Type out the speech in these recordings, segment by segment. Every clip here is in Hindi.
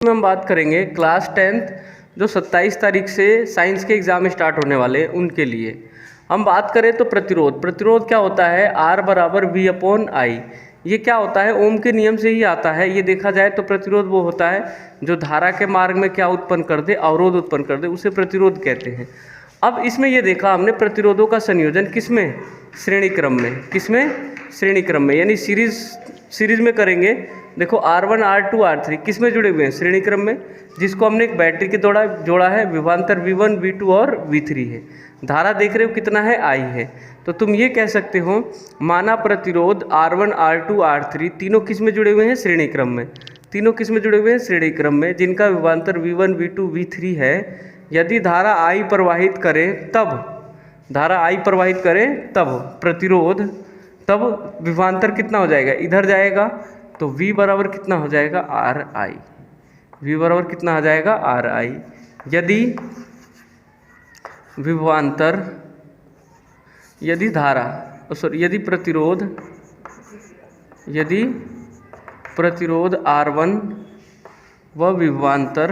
में हम बात करेंगे क्लास 10th जो 27 तारीख से साइंस के एग्ज़ाम स्टार्ट होने वाले हैं उनके लिए। हम बात करें तो प्रतिरोध क्या होता है, R बराबर V अपॉन आई। ये क्या होता है, ओम के नियम से ही आता है। ये देखा जाए तो प्रतिरोध वो होता है जो धारा के मार्ग में क्या उत्पन्न कर दे, अवरोध उत्पन्न कर दे, उसे प्रतिरोध कहते हैं। अब इसमें ये देखा हमने प्रतिरोधों का संयोजन किसमें, श्रेणी क्रम में। किसमें, श्रेणी क्रम में, यानी सीरीज में करेंगे। देखो R1 R2 R3 किस में जुड़े हुए हैं, श्रेणी क्रम में, जिसको हमने एक बैटरी के जोड़ा है। विभवांतर V1 V2 और V3 है। धारा देख रहे हो कितना है, I है। तो तुम ये कह सकते हो माना प्रतिरोध R1 R2 R3 तीनों किस में जुड़े हुए हैं, श्रेणी क्रम में। तीनों किस में जुड़े हुए हैं, श्रेणी क्रम में, जिनका विभवांतर V1 V2 V3 है। यदि धारा I प्रवाहित करें तब, धारा I प्रवाहित करें तब प्रतिरोध, तब विभवांतर कितना हो जाएगा, इधर जाएगा। तो V बराबर कितना हो जाएगा, RI। V बराबर कितना आ जाएगा, RI। यदि विभवांतर, यदि धारा, यदि प्रतिरोध R1 व विभवांतर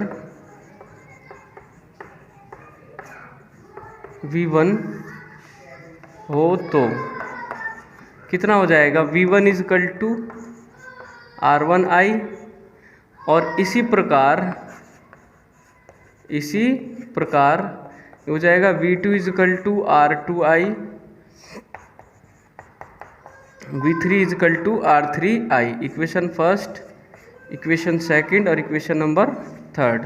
V1 हो तो कितना हो जाएगा, V1 is equal to R1I। और इसी प्रकार हो जाएगा V2 is equal to R2I, V3 is equal to R3I। Equation first, equation second और इक्वेशन नंबर थर्ड।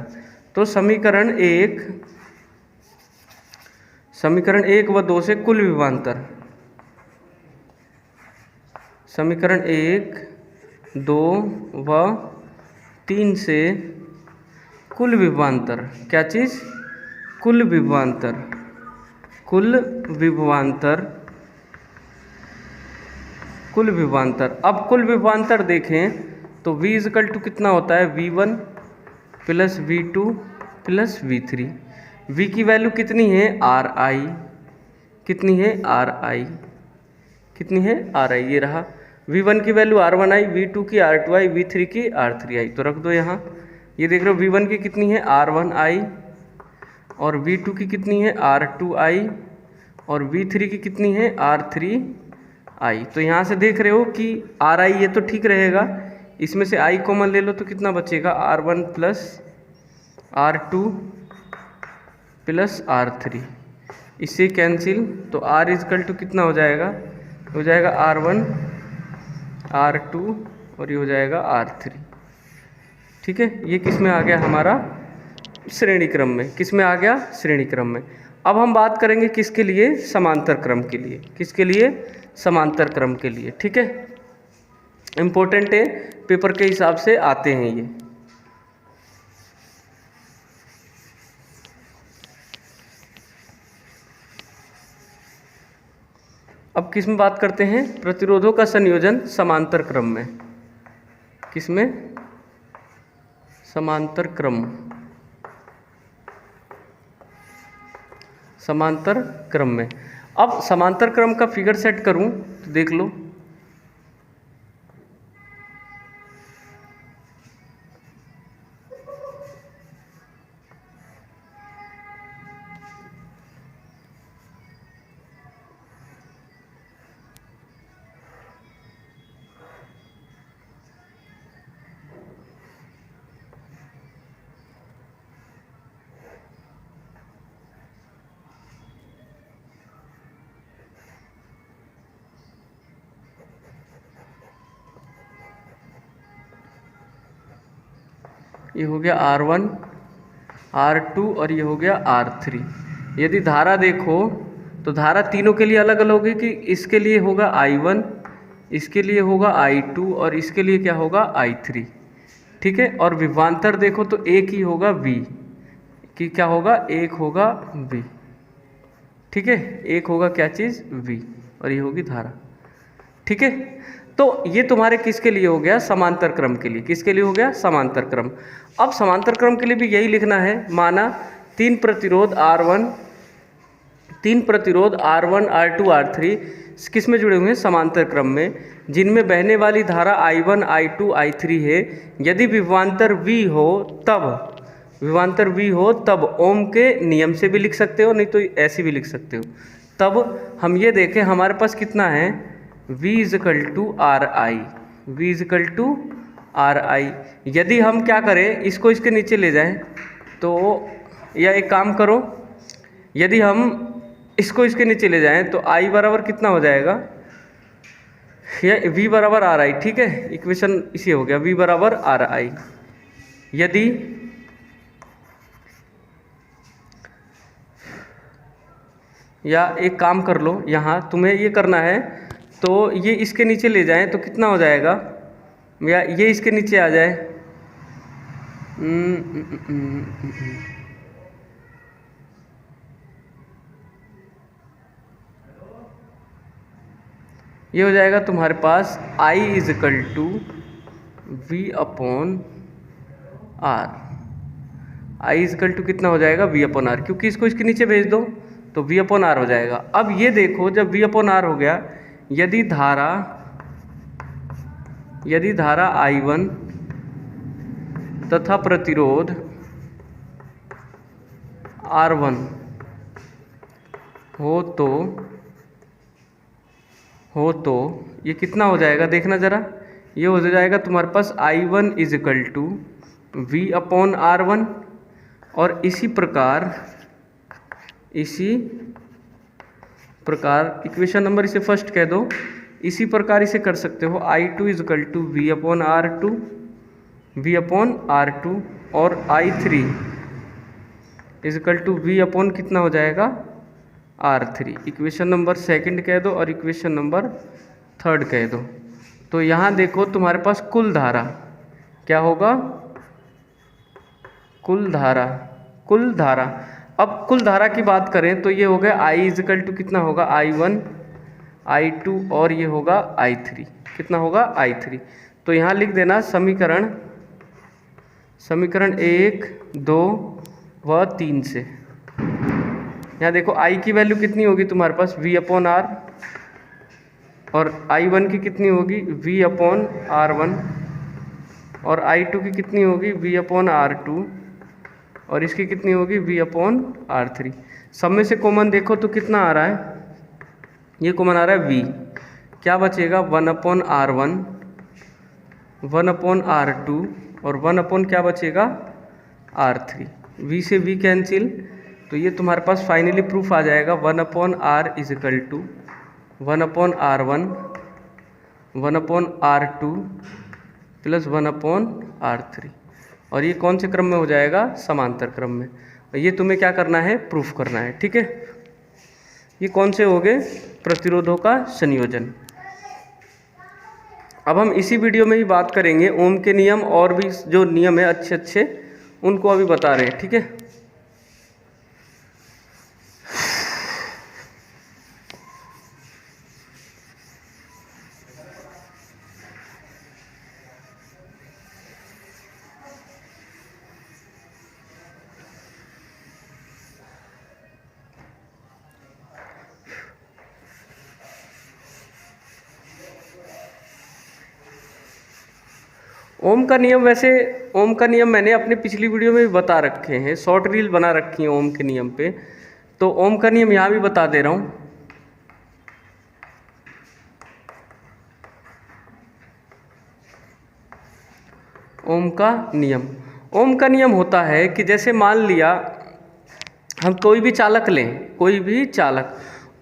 तो समीकरण एक व दो से कुल विभवांतर, समीकरण 1, 2 व 3 से कुल विभवांतर, क्या चीज़, कुल विभवांतर अब कुल विभवांतर देखें तो V इज इक्वल टू कितना होता है, V1 plus V2 plus V3। V की वैल्यू कितनी है, RI, कितनी है, RI, कितनी है, RI। ये रहा V1 की वैल्यू R1I, V2 की R2I, V3 की R3I। तो रख दो यहाँ। ये देख रहे हो V1 की कितनी है, R1I, और V2 की कितनी है, R2I, और V3 की कितनी है, R3I। तो यहाँ से देख रहे हो कि RI ये तो ठीक रहेगा, इसमें से I कॉमन ले लो तो कितना बचेगा, R1 plus R2 plus R3, इससे कैंसिल। तो R इज इक्वल टू कितना हो जाएगा, हो जाएगा R1 R2 और ये हो जाएगा R3। ठीक है, ये किस में आ गया हमारा, श्रेणी क्रम में। किस में आ गया, श्रेणी क्रम में। अब हम बात करेंगे किसके लिए, समांतर क्रम के लिए। किसके लिए, समांतर क्रम के लिए। ठीक है, इम्पोर्टेंट है, पेपर के हिसाब से आते हैं ये। अब किस में बात करते हैं, प्रतिरोधों का संयोजन समांतर क्रम में। किस में, समांतर क्रम, समांतर क्रम में। अब समांतर क्रम का फिगर सेट करूं तो देख लो, ये हो गया R1 R2 और ये हो गया R3। यदि धारा देखो तो धारा तीनों के लिए अलग अलग होगी कि इसके लिए होगा I1, इसके लिए होगा I2 और इसके लिए क्या होगा, I3। ठीक है, और विभवांतर देखो तो एक ही होगा V, कि क्या होगा, एक होगा V। ठीक है, एक होगा क्या चीज़, V, और ये होगी धारा। ठीक है, तो ये तुम्हारे किसके लिए हो गया, समांतर क्रम के लिए। किसके लिए हो गया, समांतर क्रम। अब समांतर क्रम के लिए भी यही लिखना है। माना तीन प्रतिरोध R1 R2 R3 किस में जुड़े हुए हैं, समांतर क्रम में, जिनमें बहने वाली धारा I1 I2 I3 है। यदि विभवांतर V हो तब ओम के नियम से भी लिख सकते हो, नहीं तो ऐसे भी लिख सकते हो। तब हम ये देखें हमारे पास कितना है, V = RI। यदि हम क्या करें, इसको इसके नीचे ले जाएं तो, या एक काम करो, यदि हम इसको इसके नीचे ले जाएं तो I बराबर कितना हो जाएगा, या V बराबर RI। ठीक है, इक्वेशन इसी हो गया, V बराबर RI। यदि या एक काम कर लो, यहाँ तुम्हें ये करना है तो ये इसके नीचे ले जाएं तो कितना हो जाएगा, या ये इसके नीचे आ जाए, ये हो जाएगा तुम्हारे पास I = V/R। I = कितना हो जाएगा, V/R, क्योंकि इसको इसके नीचे भेज दो तो V/R हो जाएगा। अब ये देखो, जब V/R हो गया, यदि धारा I1 तथा प्रतिरोध R1 हो तो ये कितना हो जाएगा, देखना ज़रा, ये हो जाएगा तुम्हारे पास I1 = V/R1। और इसी प्रकार इक्वेशन नंबर इसे फर्स्ट कह दो, इसी प्रकार इसे कर सकते हो I2 = V/R2 और I3 = V/ कितना हो जाएगा, R3। इक्वेशन नंबर सेकंड कह दो और इक्वेशन नंबर थर्ड कह दो। तो यहाँ देखो तुम्हारे पास कुल धारा क्या होगा, कुल धारा। अब कुल धारा की बात करें तो ये हो गया I = कितना होगा, I1 I2 और ये होगा I3, कितना होगा, I3। तो यहाँ लिख देना समीकरण 1, 2 व 3 से। यहाँ देखो I की वैल्यू कितनी होगी तुम्हारे पास, V/R, और I1 की कितनी होगी, V/R1, और I2 की कितनी होगी, V/R2, और इसकी कितनी होगी, V/R3। सब में से कॉमन देखो तो कितना आ रहा है, ये कॉमन आ रहा है V, क्या बचेगा, 1/R1, 1/R2 और 1/ क्या बचेगा, R3। V से V कैंसिल, तो ये तुम्हारे पास फाइनली प्रूफ आ जाएगा 1/R = 1/R1 1/R2 plus 1/R3। और ये कौन से क्रम में हो जाएगा, समांतर क्रम में। और ये तुम्हें क्या करना है, प्रूफ करना है। ठीक है, ये कौन से हो गए, प्रतिरोधों का संयोजन। अब हम इसी वीडियो में ही बात करेंगे ओम के नियम, और भी जो नियम है अच्छे उनको अभी बता रहे हैं। ठीक है, ओम का नियम, वैसे ओम का नियम मैंने अपनी पिछली वीडियो में भी बता रखे हैं, शॉर्ट रील बना रखी है ओम के नियम पे, तो ओम का नियम यहाँ भी बता दे रहा हूँ। ओम का नियम होता है कि जैसे मान लिया हम कोई भी चालक लें,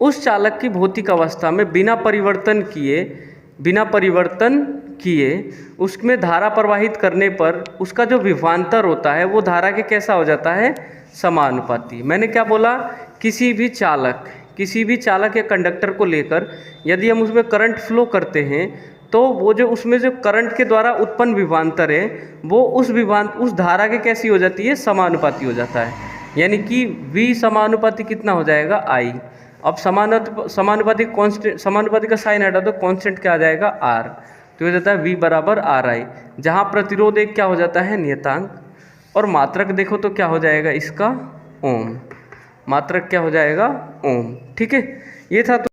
उस चालक की भौतिक अवस्था में बिना परिवर्तन किए उसमें धारा प्रवाहित करने पर उसका जो विभवांतर होता है वो धारा के कैसा हो जाता है, समानुपाती। मैंने क्या बोला, किसी भी चालक या कंडक्टर को लेकर यदि हम उसमें करंट फ्लो करते हैं तो वो जो उसमें जो करंट के द्वारा उत्पन्न विभवांतर है वो उस धारा के कैसी हो जाती है, समानुपाती हो जाता है। यानी कि V समानुपाती कितना हो जाएगा, I। अब समानुपाती का साइन हटा दो, कांस्टेंट क्या आ जाएगा, R। तो हो जाता है V बराबर RI, जहाँ प्रतिरोध एक क्या हो जाता है, नियतांक, और मात्रक देखो तो क्या हो जाएगा इसका, ओम। मात्रक क्या हो जाएगा, ओम। ठीक है, ये था।